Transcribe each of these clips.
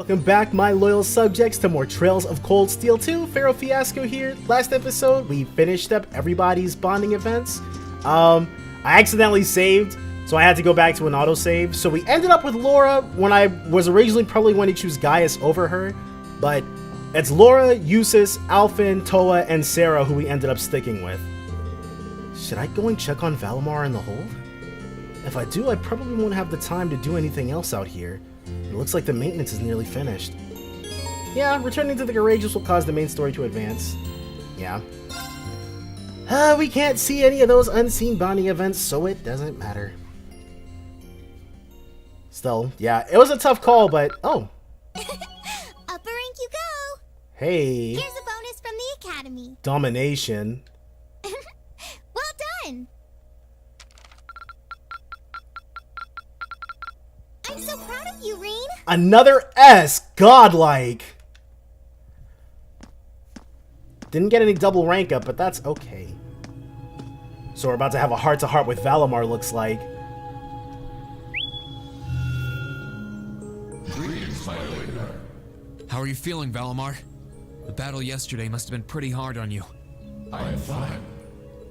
welcome back, my loyal subjects, to more Trails of Cold Steel 2. Pharaoh Fiasco here. Last episode, we finished up everybody's bonding events. I accidentally saved, so I had to go back to an autosave. So we ended up with Laura when I was originally probably going to choose Gaius over her. But it's Laura, Eustace, Alphen, Toa, and Sarah who we ended up sticking with. Should I go and check on Valemar in the hold? If I do, I probably won't have the time to do anything else out here. It looks like the maintenance is nearly finished. Yeah, returning to the garages will cause the main story to advance. Yeah. We can't see any of those unseen bonding events, so it doesn't matter. Still, yeah, it was a tough call, but... Oh. Upper rank you go! Hey. Here's a bonus from the Academy. Domination. Well done! I'm so proud of you, Reen. Another S! Godlike! Didn't get any double rank up, but that's okay. So we're about to have a heart-to-heart with Valemar, looks like. Greetings, my lady. How are you feeling, Valemar? The battle yesterday must have been pretty hard on you. I am fine.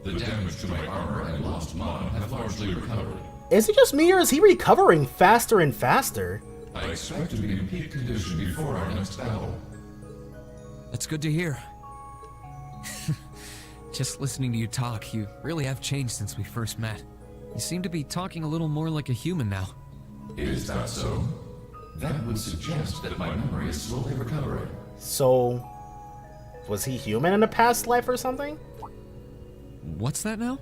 The damage to my armor and lost mana have largely recovered. Is it just me, or is he recovering faster and faster? I expect to be in peak condition before our next battle. That's good to hear. Just listening to you talk, you really have changed since we first met. You seem to be talking a little more like a human now. Is that so? That would suggest that my memory is slowly recovering. So, was he human in a past life or something? What's that now?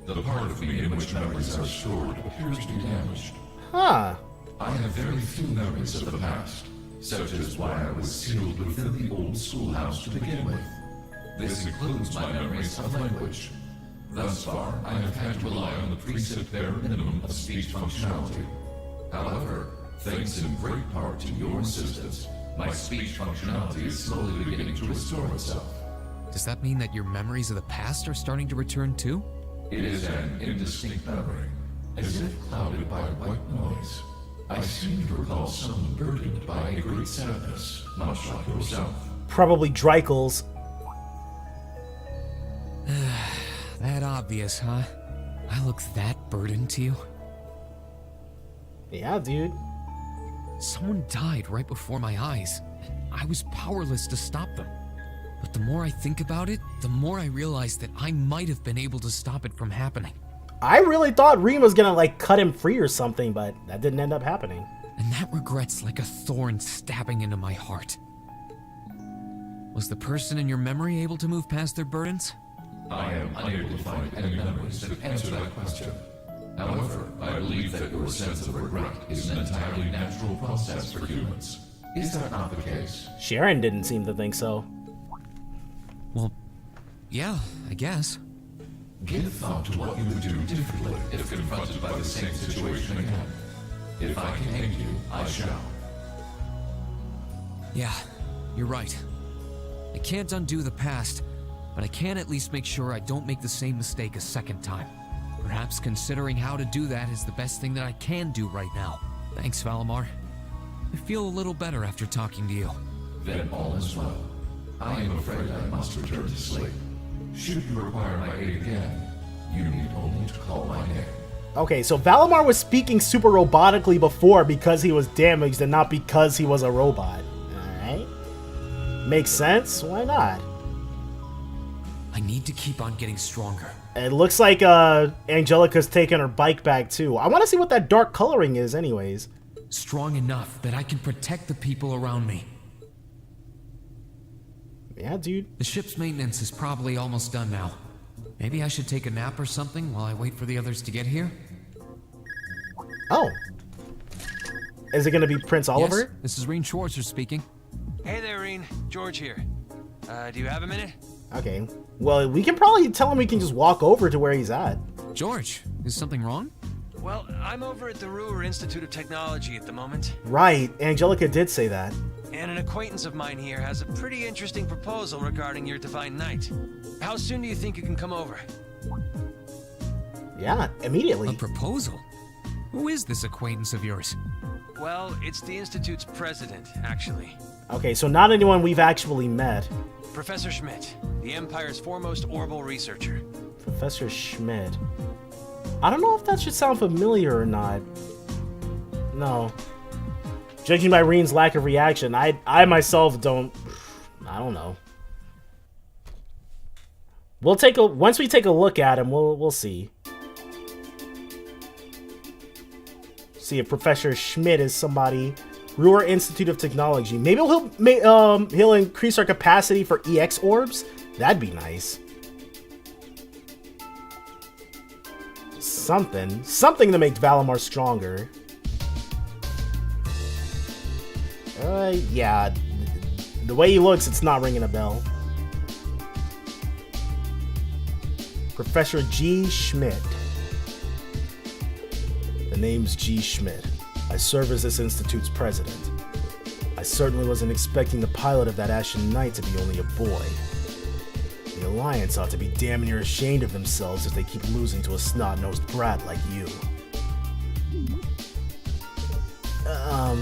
The part of me in which memories are stored appears to be damaged. Huh. I have very few memories of the past, such as why I was sealed within the old schoolhouse to begin with. This includes my memories of language. Thus far, I have had to rely on the preset bare minimum of speech functionality. However, thanks in great part to your assistance, my speech functionality is slowly beginning to restore itself. Does that mean that your memories of the past are starting to return too? It is an indistinct memory, as if clouded by white noise. I seem to recall someone burdened by a great sadness, much like yourself. Probably Dreikel's. That obvious, huh? I look that burdened to you? Yeah, dude. Someone died right before my eyes, and I was powerless to stop them. But the more I think about it, the more I realize that I might have been able to stop it from happening. I really thought Reem was gonna, like, cut him free or something, but that didn't end up happening. And that regret's like a thorn stabbing into my heart. Was the person in your memory able to move past their burdens? I am unable to find any memories that answer that question. However, I believe that your sense of regret is an entirely natural process for humans. Is that not the case? Sharon didn't seem to think so. Well, yeah, I guess. Give thought to what you would do differently if confronted by the same situation again. If I can aid you, I shall. Yeah, you're right. I can't undo the past, but I can at least make sure I don't make the same mistake a second time. Perhaps considering how to do that is the best thing that I can do right now. Thanks, Valemar. I feel a little better after talking to you. Then all is well. I am afraid I must return to sleep. Should you require my aid again, you need only to call my name. Okay, so Valemar was speaking super robotically before because he was damaged and not because he was a robot. Alright. Makes sense. Why not? I need to keep on getting stronger. It looks like Angelica's taking her bike back too. I want to see what that dark coloring is anyways. Strong enough that I can protect the people around me. Yeah, dude. The ship's maintenance is probably almost done now. Maybe I should take a nap or something while I wait for the others to get here? Oh. Is it going to be Prince Oliver? Yes, this is Reen Schwarzer speaking. Hey there, Reen. George here. Do you have a minute? Okay. Well, we can probably tell him we can just walk over to where he's at. George, is something wrong? Well, I'm over at the Ruhr Institute of Technology at the moment. Right. Angelica did say that. And an acquaintance of mine here has a pretty interesting proposal regarding your Divine Knight. How soon do you think you can come over? Yeah, immediately. A proposal? Who is this acquaintance of yours? Well, it's the Institute's president, actually. Okay, so not anyone we've actually met. Professor Schmidt, the Empire's foremost Ore-ful researcher. Professor Schmidt. I don't know if that should sound familiar or not. No. Judging by Reen's lack of reaction, I myself don't... I don't know. Once we take a look at him, we'll see. See if Professor Schmidt is somebody. Ruhr Institute of Technology. Maybe he'll increase our capacity for EX orbs. That'd be nice. Something to make Valemar stronger. Yeah. The way he looks, it's not ringing a bell. Professor G. Schmidt. The name's G. Schmidt. I serve as this institute's president. I certainly wasn't expecting the pilot of that Ashen Knight to be only a boy. The Alliance ought to be damn near ashamed of themselves if they keep losing to a snot-nosed brat like you. I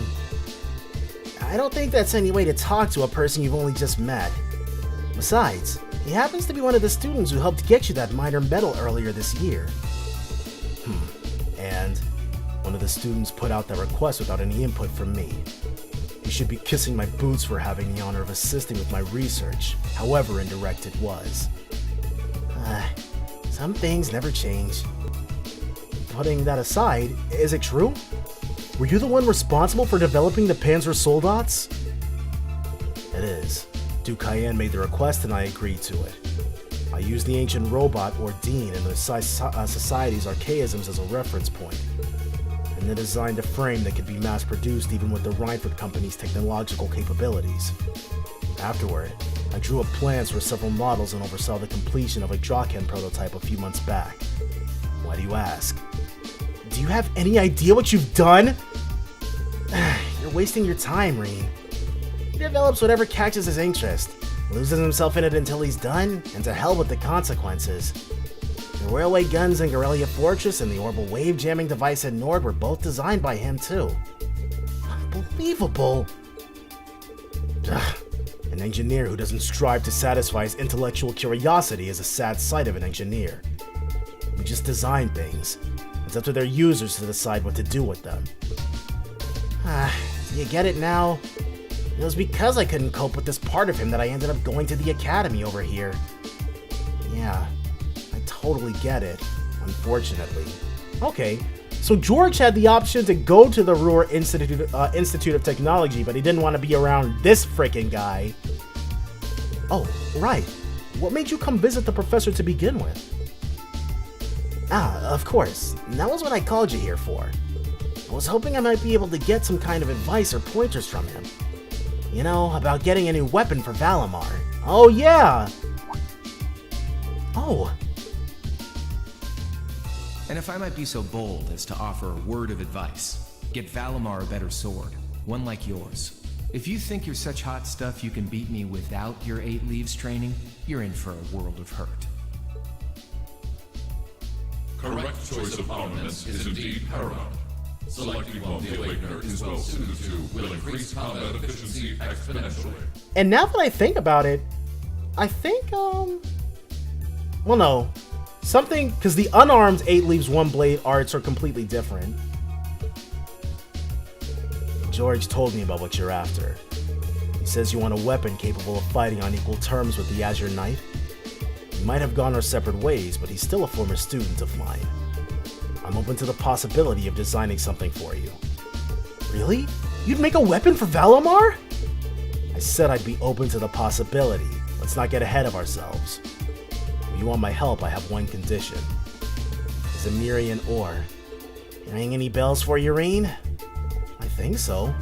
don't think that's any way to talk to a person you've only just met. Besides, he happens to be one of the students who helped get you that minor medal earlier this year. And one of the students put out that request without any input from me. You should be kissing my boots for having the honor of assisting with my research, however indirect it was. Some things never change. Putting that aside, is it true? Were you the one responsible for developing the Panzer Soldats? It is. Duke Cayenne made the request and I agreed to it. I used the ancient robot, or Dean, and the society's archaisms as a reference point. And then designed a frame that could be mass-produced even with the Reinford Company's technological capabilities. Afterward, I drew up plans for several models and oversaw the completion of a Draken prototype a few months back. Why do you ask? Do you have any idea what you've done? You're wasting your time, Reen. He develops whatever catches his interest, loses himself in it until he's done, and to hell with the consequences. The railway guns in Guerrilla Fortress and the orbital wave jamming device at Nord were both designed by him too. Unbelievable! An engineer who doesn't strive to satisfy his intellectual curiosity is a sad sight of an engineer. We just design things. It's up to their users to decide what to do with them. Do you get it now? It was because I couldn't cope with this part of him that I ended up going to the academy over here. Yeah, I totally get it, unfortunately. Okay, so George had the option to go to the Ruhr Institute of Technology, but he didn't want to be around this frickin' guy. Oh, right. What made you come visit the professor to begin with? Of course. That was what I called you here for. I was hoping I might be able to get some kind of advice or pointers from him. You know, about getting a new weapon for Valemar. Oh, yeah! Oh. And if I might be so bold as to offer a word of advice, get Valemar a better sword, one like yours. If you think you're such hot stuff you can beat me without your 8 leaves training, you're in for a world of hurt. Correct choice of armaments is indeed paramount. Selecting one the Awakener is well suited to will increase combat efficiency exponentially. And now that I think about it, I think, well, no. Something, because the unarmed 8 leaves 1 blade arts are completely different. George told me about what you're after. He says you want a weapon capable of fighting on equal terms with the Azure Knight. We might have gone our separate ways, but he's still a former student of mine. I'm open to the possibility of designing something for you. Really? You'd make a weapon for Valemar? I said I'd be open to the possibility. Let's not get ahead of ourselves. If you want my help, I have one condition. Zemirian ore. Ring any bells for you, Reen? I think so.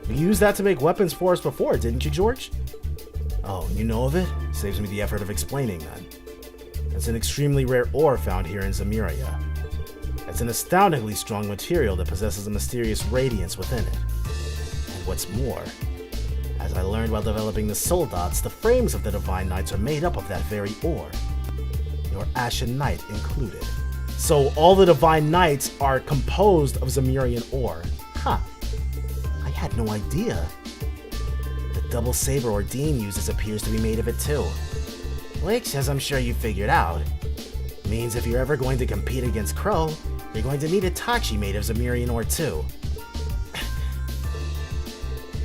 You used that to make weapons for us before, didn't you, George? Oh, you know of it? Saves me the effort of explaining then. It's an extremely rare ore found here in Zemiria. It's an astoundingly strong material that possesses a mysterious radiance within it. And what's more, as I learned while developing the Soldats, the frames of the Divine Knights are made up of that very ore. Your Ashen Knight included. So all the Divine Knights are composed of Zemirian ore. Huh. had no idea. The double saber Ordine uses appears to be made of it too. Which, as I'm sure you figured out, means if you're ever going to compete against Crow, you're going to need a Tachi made of Zemirian ore too.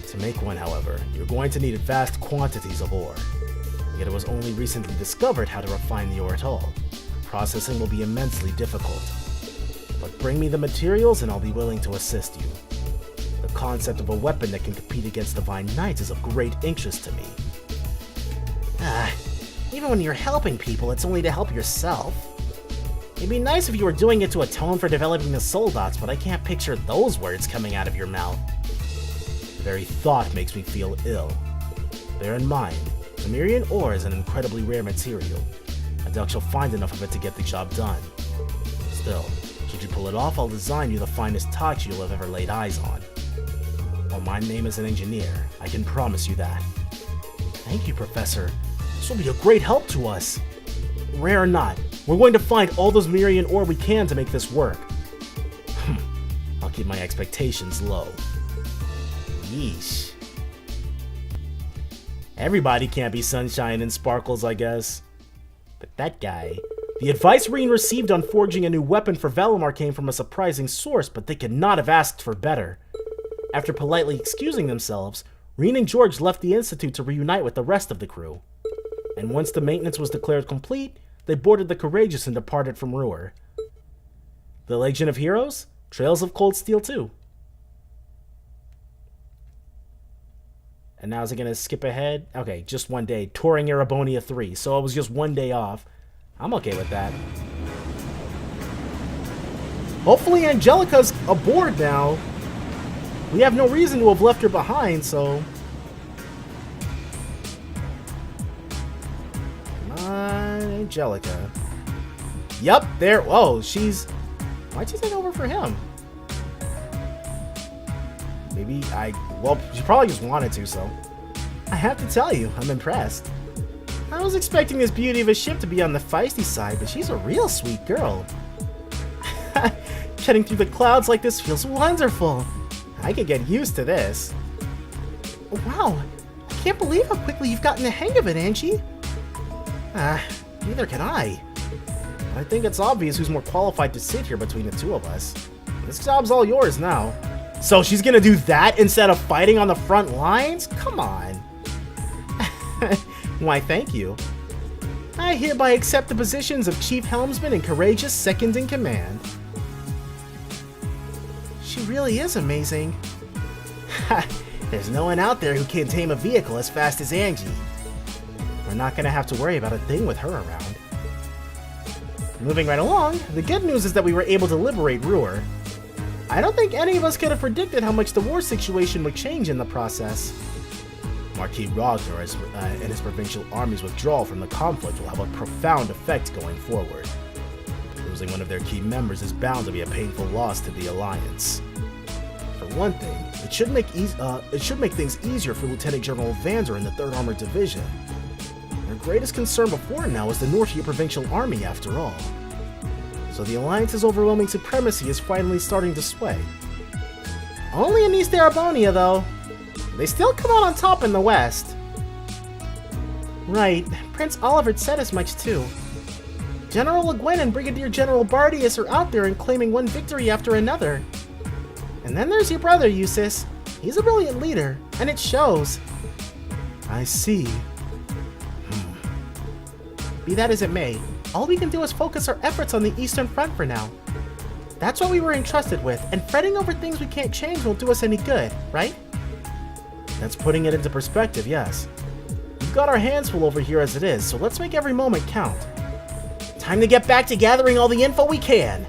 To make one, however, you're going to need vast quantities of ore. Yet it was only recently discovered how to refine the ore at all. Processing will be immensely difficult. But bring me the materials and I'll be willing to assist you. The concept of a weapon that can compete against Divine Knights is of great interest to me. Even when you're helping people, it's only to help yourself. It'd be nice if you were doing it to atone for developing the soul dots, but I can't picture those words coming out of your mouth. The very thought makes me feel ill. Bear in mind, Zemirian ore is an incredibly rare material. I doubt you'll find enough of it to get the job done. Still, should you pull it off, I'll design you the finest Tachi you'll have ever laid eyes on. While my name is an engineer, I can promise you that. Thank you, Professor. This will be a great help to us. Rare or not, we're going to find all those Zemirian ore we can to make this work. I'll keep my expectations low. Yeesh. Everybody can't be sunshine and sparkles, I guess. But that guy... The advice Reen received on forging a new weapon for Valemar came from a surprising source, but they could not have asked for better. After politely excusing themselves, Reen and George left the Institute to reunite with the rest of the crew. And once the maintenance was declared complete, they boarded the Courageous and departed from Ruhr. The Legion of Heroes? Trails of Cold Steel 2. And now is it going to skip ahead? Okay, just one day. Touring Erebonia 3. So it was just one day off. I'm okay with that. Hopefully Angelica's aboard now. We have no reason to have left her behind, so... Come on, Angelica. Yep, there... Whoa, she's... Why'd she take over for him? Maybe well, she probably just wanted to, so... I have to tell you, I'm impressed. I was expecting this beauty of a ship to be on the feisty side, but she's a real sweet girl. Cutting through the clouds like this feels wonderful. I could get used to this. Wow, I can't believe how quickly you've gotten the hang of it, Angie. Neither can I. I think it's obvious who's more qualified to sit here between the two of us. This job's all yours now. So she's gonna do that instead of fighting on the front lines? Come on. Why, thank you. I hereby accept the positions of Chief Helmsman and Courageous Second in Command. She really is amazing. There's no one out there who can tame a vehicle as fast as Angie. We're not gonna have to worry about a thing with her around. Moving right along, the good news is that we were able to liberate Ruhr. I don't think any of us could have predicted how much the war situation would change in the process. Marquis Ragnar and his provincial army's withdrawal from the conflict will have a profound effect going forward. Losing one of their key members is bound to be a painful loss to the Alliance. For one thing, it should make things easier for Lieutenant General Vander in the 3rd Armored Division. Their greatest concern before now is the Northia Provincial Army, after all. So the Alliance's overwhelming supremacy is finally starting to sway. Only in East Erebonia, though. They still come out on top in the West. Right, Prince Oliver said as much too. General Le Guin and Brigadier General Bardius are out there and claiming one victory after another. And then there's your brother, Eustace. He's a brilliant leader, and it shows. I see. Be that as it may, all we can do is focus our efforts on the Eastern Front for now. That's what we were entrusted with, and fretting over things we can't change won't do us any good, right? That's putting it into perspective, yes. We've got our hands full over here as it is, so let's make every moment count. Time to get back to gathering all the info we can!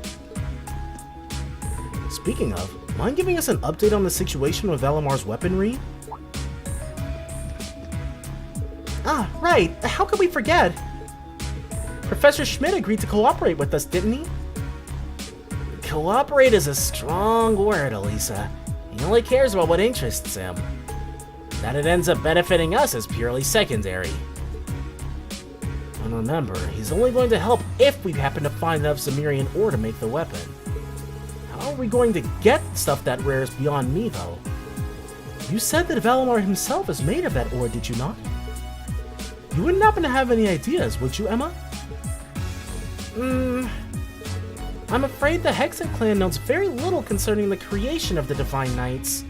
Speaking of, mind giving us an update on the situation with Valemar's weaponry? Ah, right! How could we forget? Professor Schmidt agreed to cooperate with us, didn't he? Cooperate is a strong word, Elisa. He only cares about what interests him. That it ends up benefiting us is purely secondary. And remember, he's only going to help if we happen to find enough Zemirian ore to make the weapon. How are we going to get stuff that rare is beyond me, though? You said that Valemar himself is made of that ore, did you not? You wouldn't happen to have any ideas, would you, Emma? I'm afraid the Hexen clan knows very little concerning the creation of the Divine Knights.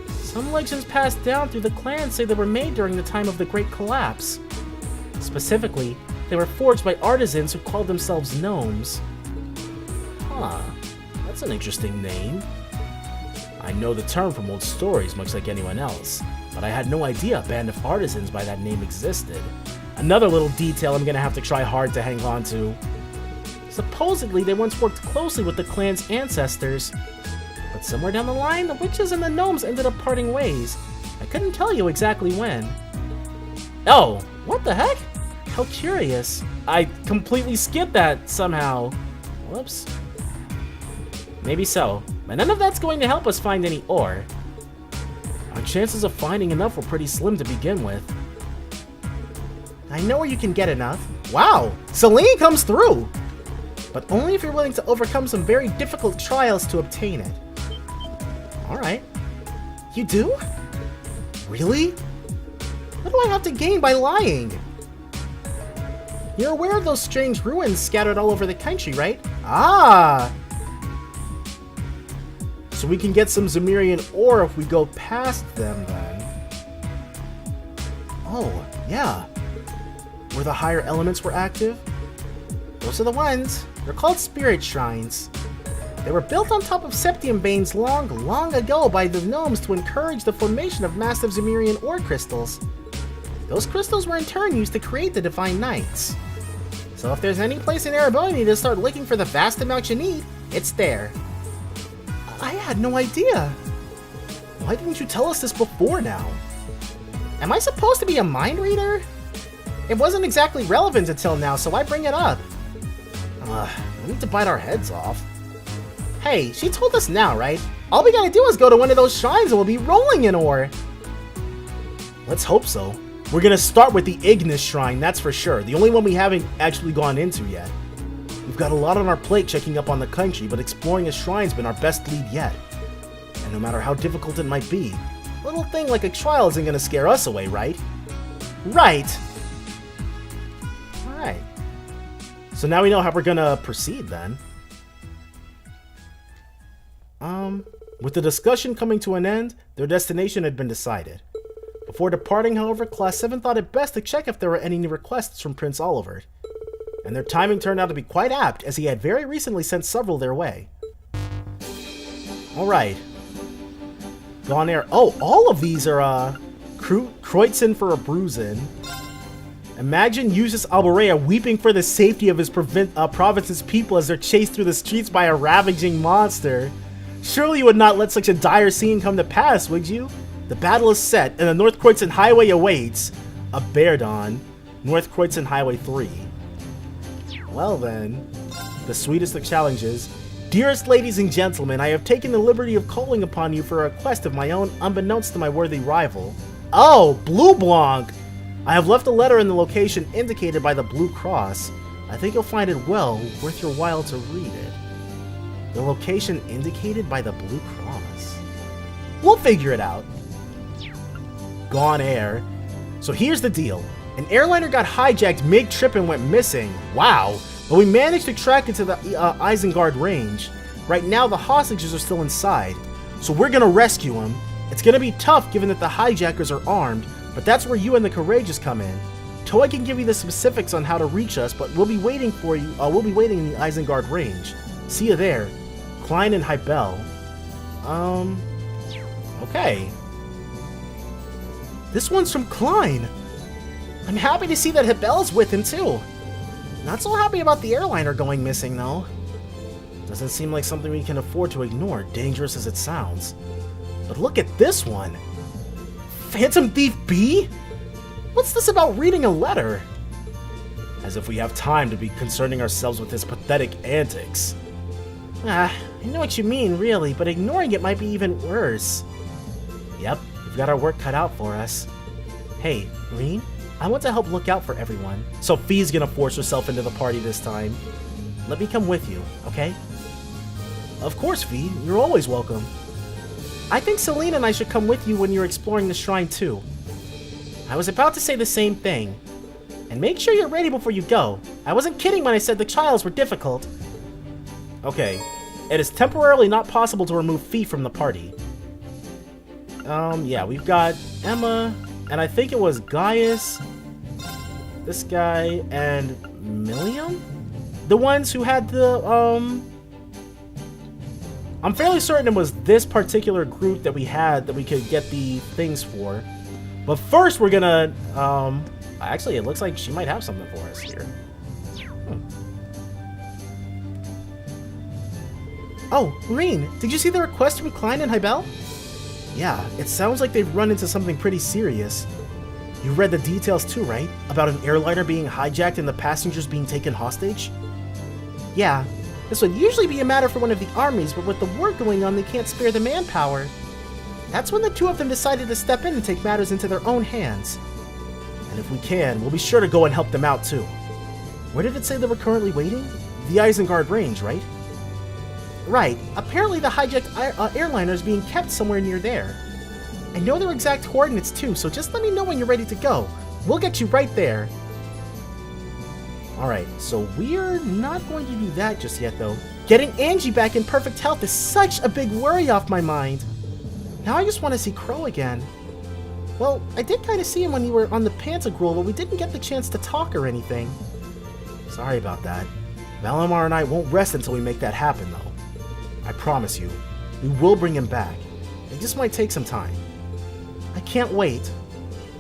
Some legends passed down through the clan say they were made during the time of the Great Collapse. Specifically, they were forged by artisans who called themselves gnomes. Huh, that's an interesting name. I know the term from old stories much like anyone else, but I had no idea a band of artisans by that name existed. Another little detail I'm gonna have to try hard to hang on to. Supposedly, they once worked closely with the clan's ancestors, but somewhere down the line, the witches and the gnomes ended up parting ways. I couldn't tell you exactly when. Oh, what the heck? How curious. I completely skipped that somehow. Whoops. Maybe so, but none of that's going to help us find any ore. Our chances of finding enough were pretty slim to begin with. I know where you can get enough. Wow, Celine comes through! But only if you're willing to overcome some very difficult trials to obtain it. Alright. You do? Really? What do I have to gain by lying? You're aware of those strange ruins scattered all over the country, right? Ah! So we can get some Zemirian ore if we go past them, then. Oh, yeah. Where the higher elements were active? Those are the ones. They're called spirit shrines. They were built on top of septium veins long ago by the gnomes to encourage the formation of massive Zemirian ore crystals. Those crystals were in turn used to create the Divine Knights. So if there's any place in Erebor you need to start looking for the vast amount you need, it's there. I had no idea. Why didn't you tell us this before now? Am I supposed to be a mind reader? It wasn't exactly relevant until now, so I bring it up. We need to bite our heads off. Hey, she told us now, right? All we gotta do is go to one of those shrines and we'll be rolling in ore. Let's hope so. We're gonna start with the Ignis Shrine, that's for sure. The only one we haven't actually gone into yet. We've got a lot on our plate checking up on the country, but exploring a shrine's been our best lead yet. And no matter how difficult it might be, a little thing like a trial isn't gonna scare us away, right? Right! Alright. So now we know how we're gonna proceed then. With the discussion coming to an end, their destination had been decided. Before departing, however, Class 7 thought it best to check if there were any new requests from Prince Oliver. And their timing turned out to be quite apt, as he had very recently sent several their way. Alright. Donaire. Oh, all of these are, Kreutzen for a bruisin'. Imagine Usus Alborea weeping for the safety of his province's people as they're chased through the streets by a ravaging monster. Surely you would not let such a dire scene come to pass, would you? The battle is set, and the North Kreutzen Highway awaits. A Berdon, North Kreutzen Highway 3. Well then, the sweetest of challenges. Dearest ladies and gentlemen, I have taken the liberty of calling upon you for a quest of my own, unbeknownst to my worthy rival. Oh, Blue Blanc! I have left a letter in the location indicated by the Blue Cross. I think you'll find it well worth your while to read it. The location indicated by the Blue Cross. We'll figure it out. Gone Air. So here's the deal. An airliner got hijacked mid-trip and went missing. Wow. But we managed to track it to the Isengard range. Right now the hostages are still inside. So we're gonna rescue them. It's gonna be tough given that the hijackers are armed, but that's where you and the Courageous come in. Toei can give you the specifics on how to reach us, but we'll be waiting for you. We'll be waiting in the Isengard range. See you there. Klein and Hybel. Okay. This one's from Klein. I'm happy to see that Hybel's with him too. Not so happy about the airliner going missing though. Doesn't seem like something we can afford to ignore, dangerous as it sounds. But look at this one. Phantom Thief B? What's this about reading a letter? As if we have time to be concerning ourselves with his pathetic antics. I know what you mean, really, but ignoring it might be even worse. Yep, we've got our work cut out for us. Hey, Reen, I want to help look out for everyone. So Fee's gonna force herself into the party this time. Let me come with you, okay? Of course, Fee, you're always welcome. I think Selena and I should come with you when you're exploring the shrine too. I was about to say the same thing. And make sure you're ready before you go. I wasn't kidding when I said the trials were difficult. Okay. It is temporarily not possible to remove Fee from the party. Yeah, we've got Emma, and I think it was Gaius, this guy, and Milliam? The ones who had the, I'm fairly certain it was this particular group that we had that we could get the things for. But first we're gonna, actually it looks like she might have something for us here. Oh, Reen, did you see the request from Klein and Hybel? Yeah, it sounds like they've run into something pretty serious. You read the details too, right? About an airliner being hijacked and the passengers being taken hostage? Yeah, this would usually be a matter for one of the armies, but with the war going on, they can't spare the manpower. That's when the two of them decided to step in and take matters into their own hands. And if we can, we'll be sure to go and help them out too. Where did it say they were currently waiting? The Isengard range, right? Right. Apparently the hijacked airliner is being kept somewhere near there. I know their exact coordinates too, so just let me know when you're ready to go. We'll get you right there. Alright, so we're not going to do that just yet though. Getting Angie back in perfect health is such a big worry off my mind. Now I just want to see Crow again. Well, I did kind of see him when you were on the Pantagruel, but we didn't get the chance to talk or anything. Sorry about that. Valemar and I won't rest until we make that happen though. I promise you, we will bring him back. It just might take some time. I can't wait.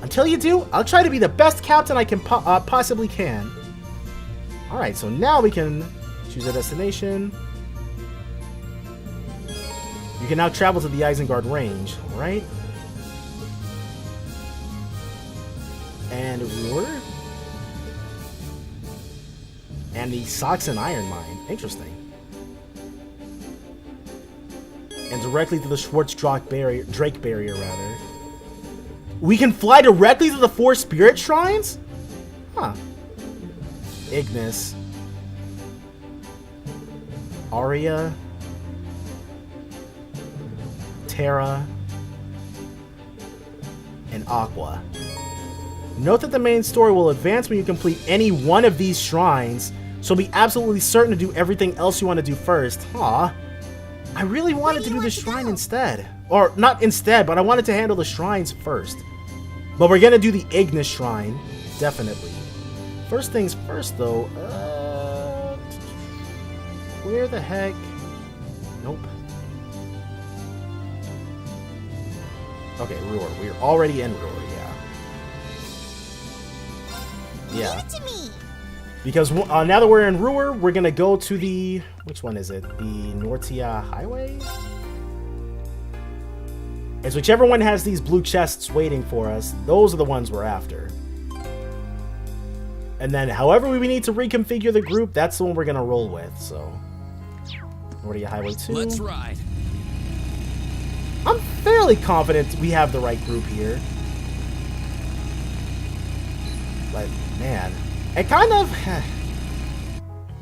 Until you do, I'll try to be the best captain I can possibly can. Alright, so now we can choose a destination. You can now travel to the Isengard range, right? And Ruhr? And the Saxon Iron Mine. Interesting. And directly to the Schwarzdrake barrier, Drake barrier, rather. We can fly directly to the 4 spirit shrines? Huh. Ignis. Aria. Terra. And Aqua. Note that the main story will advance when you complete any one of these shrines, so be absolutely certain to do everything else you want to do first. Aw. I really wanted to do the shrine instead. Or, not instead, but I wanted to handle the shrines first. But we're gonna do the Ignis Shrine. Definitely. First things first, though. Where the heck? Nope. Okay, Ruhr. We're already in Ruhr, yeah. Give it to me. Because now that we're in Ruhr, we're gonna go to the... Which one is it? The Nortia Highway? It's whichever one has these blue chests waiting for us. Those are the ones we're after. And then however we need to reconfigure the group, that's the one we're gonna roll with, so... Nortia Highway 2. Let's ride. I'm fairly confident we have the right group here. But, man... It kind of...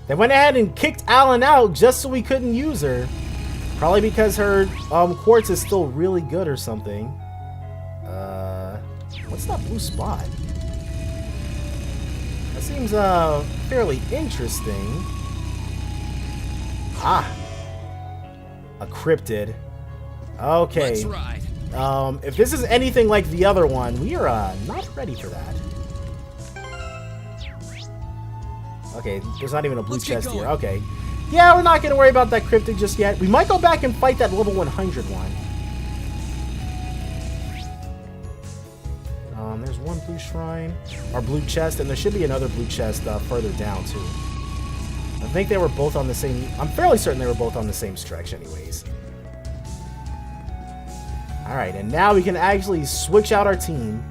They went ahead and kicked Alan out just so we couldn't use her. Probably because her quartz is still really good or something. What's that blue spot? That seems fairly interesting. Ah, a cryptid. Okay. Let's ride. If this is anything like the other one, we are not ready for that. Okay, there's not even a blue chest here. Okay. Yeah, we're not going to worry about that cryptid just yet. We might go back and fight that level 100 one. There's one blue shrine, or blue chest, and there should be another blue chest further down, too. I think they were both on the same... I'm fairly certain they were both on the same stretch anyways. Alright, and now we can actually switch out our team.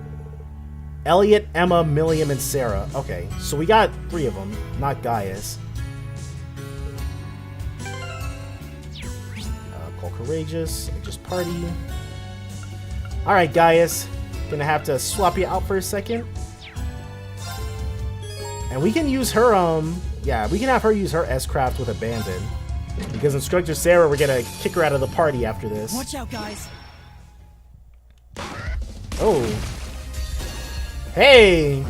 Elliot, Emma, Milliam, and Sarah. Okay, so we got 3 of them, not Gaius. Call Courageous, just Party. Alright, Gaius. Gonna have to swap you out for a second. And we can use her, yeah, we can have her use her S-Craft with Abandon. Because Instructor Sarah, we're gonna kick her out of the party after this. Watch out, guys. Oh. Hey!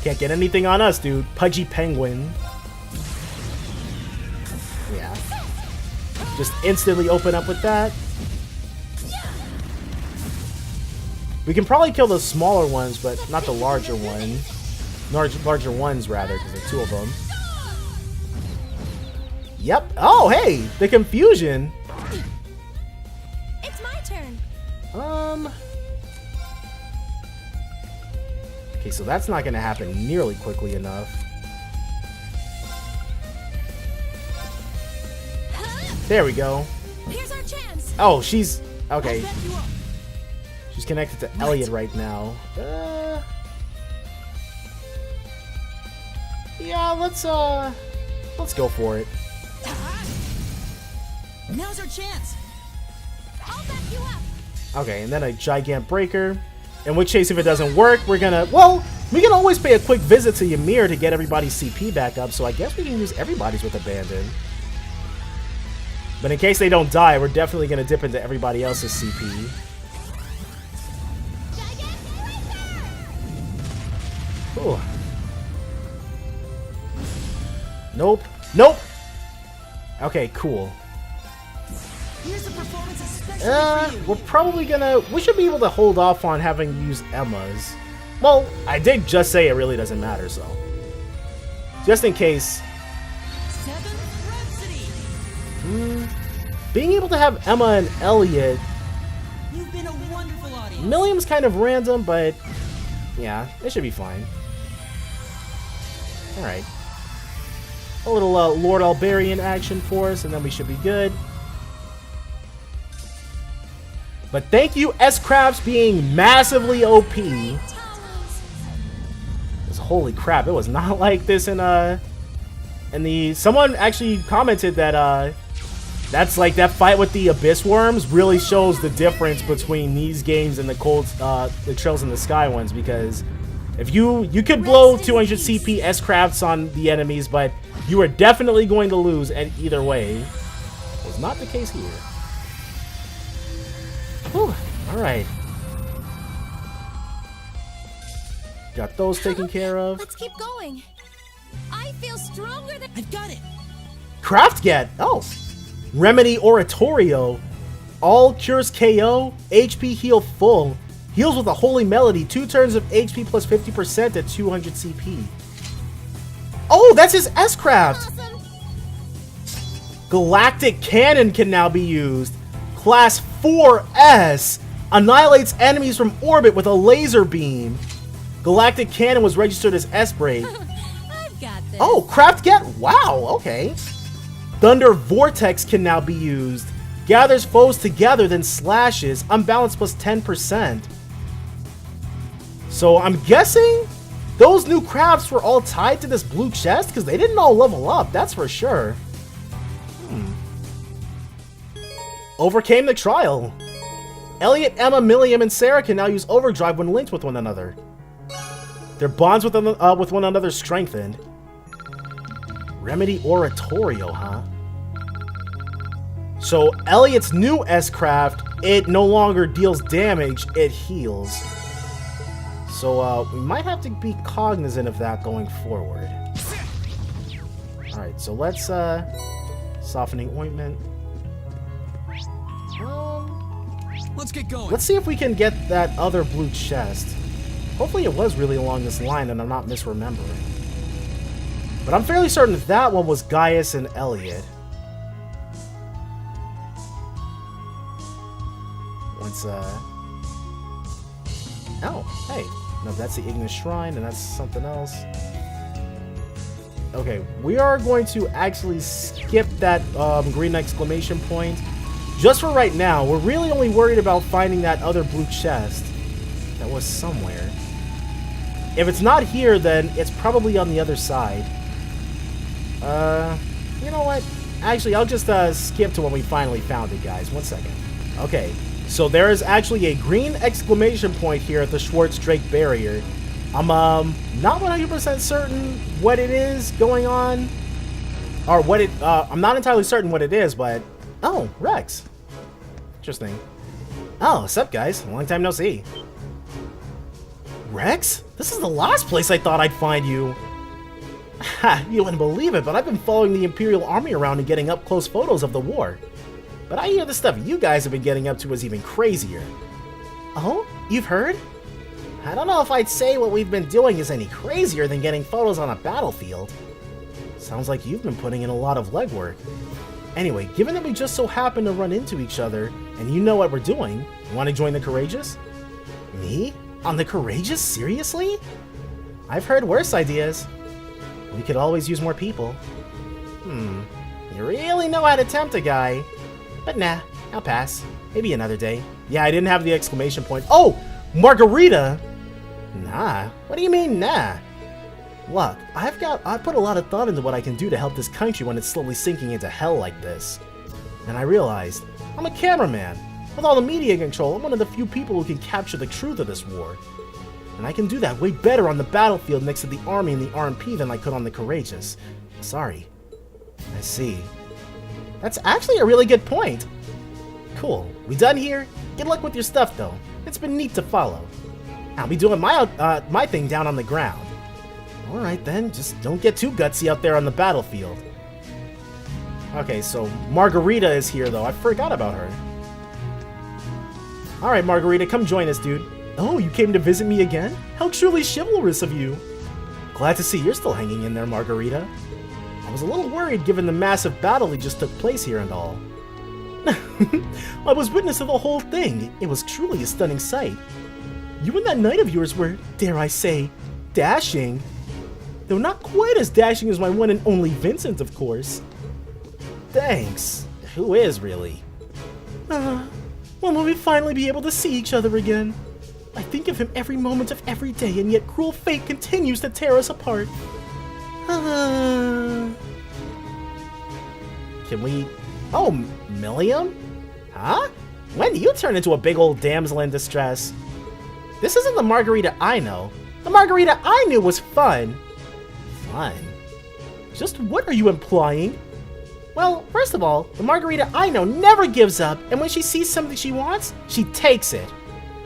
Can't get anything on us, dude. Pudgy Penguin. Yeah. Just instantly open up with that. We can probably kill the smaller ones, but not the larger one. Larger ones, rather, because there's two of them. Yep. Oh, hey! The confusion! It's my turn. Okay, so that's not gonna happen nearly quickly enough. There we go. Here's our chance. Oh, she's... Okay. I'll bet you up. She's connected to Elliot right now. Yeah, let's go for it. Now's our chance. I'll back you up. Okay, and then a Gigant Breaker. In which case, if it doesn't work, we're gonna... Well, we can always pay a quick visit to Ymir to get everybody's CP back up, so I guess we can use everybody's with Abandon. But in case they don't die, we're definitely gonna dip into everybody else's CP. Ooh. Nope. Nope! Okay, cool. Here's the performance especially for you. We're probably gonna... We should be able to hold off on having used Emma's. Well, I did just say it really doesn't matter, so... Just in case... Being able to have Emma and Elliot... You've been a wonderful audience. Millium's kind of random, but... Yeah, it should be fine. Alright. A little Lord Albarian action for us, and then we should be good. But thank you, S-Crafts, being massively OP. Holy crap, it was not like this in the... Someone actually commented that, that's like, that fight with the Abyss Worms really shows the difference between these games and the Trails in the Sky ones, because if you could blow 200 CP S-Crafts on the enemies, but you are definitely going to lose at either way. It was not the case here. Whew, alright. Got those taken care of. Let's keep going. I feel stronger than... I've got it. Craft Get! Oh! Remedy Oratorio. All cures KO. HP heal full. Heals with a Holy Melody. 2 turns of HP plus 50% at 200 CP. Oh, that's his S-Craft! Awesome. Galactic Cannon can now be used. Class 4S. Annihilates enemies from orbit with a laser beam. Galactic Cannon was registered as S-Braid. I've got this. Oh, Craft Get? Wow, okay. Thunder Vortex can now be used. Gathers foes together, then slashes. Unbalanced plus 10%. So I'm guessing those new crafts were all tied to this blue chest, because they didn't all level up, that's for sure. Overcame the trial. Elliot, Emma, Millium, and Sarah can now use Overdrive when linked with one another. Their bonds with one another strengthened. Remedy Oratorio, huh? So Elliot's new S-Craft, it no longer deals damage, it heals. So we might have to be cognizant of that going forward. Alright, so let's Softening Ointment. Let's get going. Let's see if we can get that other blue chest. Hopefully it was really along this line and I'm not misremembering. But I'm fairly certain that one was Gaius and Elliot. Let's, Oh, hey. No, that's the Ignis Shrine and that's something else. Okay, we are going to actually skip that green exclamation point. Just for right now, we're really only worried about finding that other blue chest that was somewhere. If it's not here, then it's probably on the other side. You know what? Actually, I'll just skip to when we finally found it, guys. 1 second. Okay, so there is actually a green exclamation point here at the Schwartz-Drake barrier. I'm not 100% certain what it is going on, or what it. I'm not entirely certain what it is, but oh, Rex. Interesting. Oh, what's up, guys? Long time no see. Rex? This is the last place I thought I'd find you. Ha, you wouldn't believe it, but I've been following the Imperial Army around and getting up-close photos of the war. But I hear the stuff you guys have been getting up to is even crazier. Oh? You've heard? I don't know if I'd say what we've been doing is any crazier than getting photos on a battlefield. Sounds like you've been putting in a lot of legwork. Anyway, given that we just so happen to run into each other, and you know what we're doing, you want to join the Courageous? Me? On the Courageous? Seriously? I've heard worse ideas. We could always use more people. You really know how to tempt a guy. But nah, I'll pass. Maybe another day. Yeah, I didn't have the exclamation point. Oh! Margarita! Nah. What do you mean, nah? Look, I've put a lot of thought into what I can do to help this country when it's slowly sinking into hell like this. And I realized, I'm a cameraman. With all the media control, I'm one of the few people who can capture the truth of this war. And I can do that way better on the battlefield next to the Army and the RMP than I could on the Courageous. Sorry. I see. That's actually a really good point. Cool. We done here? Good luck with your stuff, though. It's been neat to follow. I'll be doing my thing down on the ground. Alright then, just don't get too gutsy out there on the battlefield. Okay, so Margarita is here, though. I forgot about her. Alright, Margarita, come join us, dude. Oh, you came to visit me again? How truly chivalrous of you. Glad to see you're still hanging in there, Margarita. I was a little worried given the massive battle that just took place here and all. I was witness of the whole thing. It was truly a stunning sight. You and that knight of yours were, dare I say, dashing. Though not quite as dashing as my one and only Vincent, of course. Thanks. Who is, really? When will we finally be able to see each other again? I think of him every moment of every day, and yet cruel fate continues to tear us apart. Can we... Oh, Milliam? Huh? When do you turn into a big old damsel in distress? This isn't the Margarita I know. The Margarita I knew was fun. Fun? Just what are you implying? Well, first of all, the Margarita I know never gives up, and when she sees something she wants, she takes it.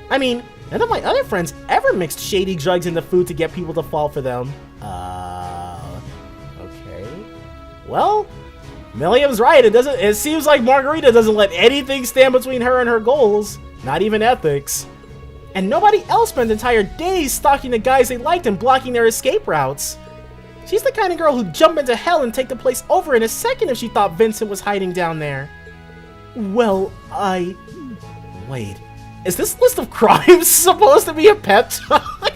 I mean, none of my other friends ever mixed shady drugs in the food to get people to fall for them. Okay. Well, Milliam's right. It seems like Margarita doesn't let anything stand between her and her goals. Not even ethics. And nobody else spent entire days stalking the guys they liked and blocking their escape routes. She's the kind of girl who'd jump into hell and take the place over in a second if she thought Vincent was hiding down there. Well, Wait, is this list of crimes supposed to be a pep talk?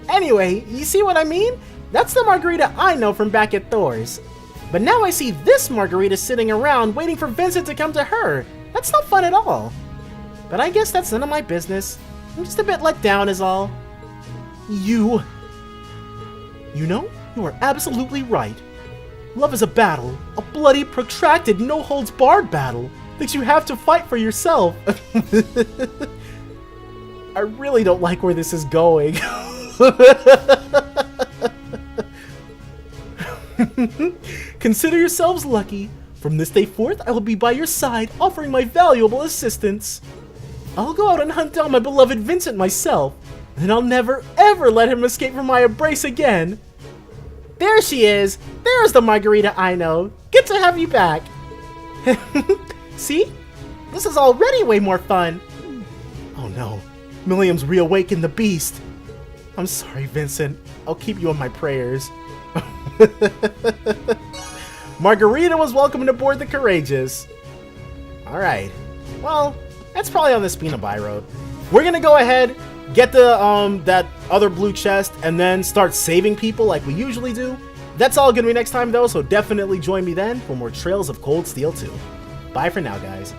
Anyway, you see what I mean? That's the Margarita I know from back at Thor's. But now I see this Margarita sitting around waiting for Vincent to come to her. That's no fun at all. But I guess that's none of my business. I'm just a bit let down is all. You know, you are absolutely right. Love is a battle, a bloody, protracted, no-holds-barred battle that you have to fight for yourself. I really don't like where this is going. Consider yourselves lucky. From this day forth, I will be by your side, offering my valuable assistance. I'll go out and hunt down my beloved Vincent myself, and I'll never, ever let him escape from my embrace again. There she is. There's the Margarita I know. Good to have you back. See? This is already way more fun. Oh no. Milliam's reawakened the beast. I'm sorry, Vincent. I'll keep you in my prayers. Margarita was welcomed aboard the Courageous. Alright. Well, that's probably on the Spina Byroad. We're gonna go ahead, get the that other blue chest, and then start saving people like we usually do. That's all gonna be next time though, so definitely join me then for more Trails of Cold Steel 2. Bye for now, guys.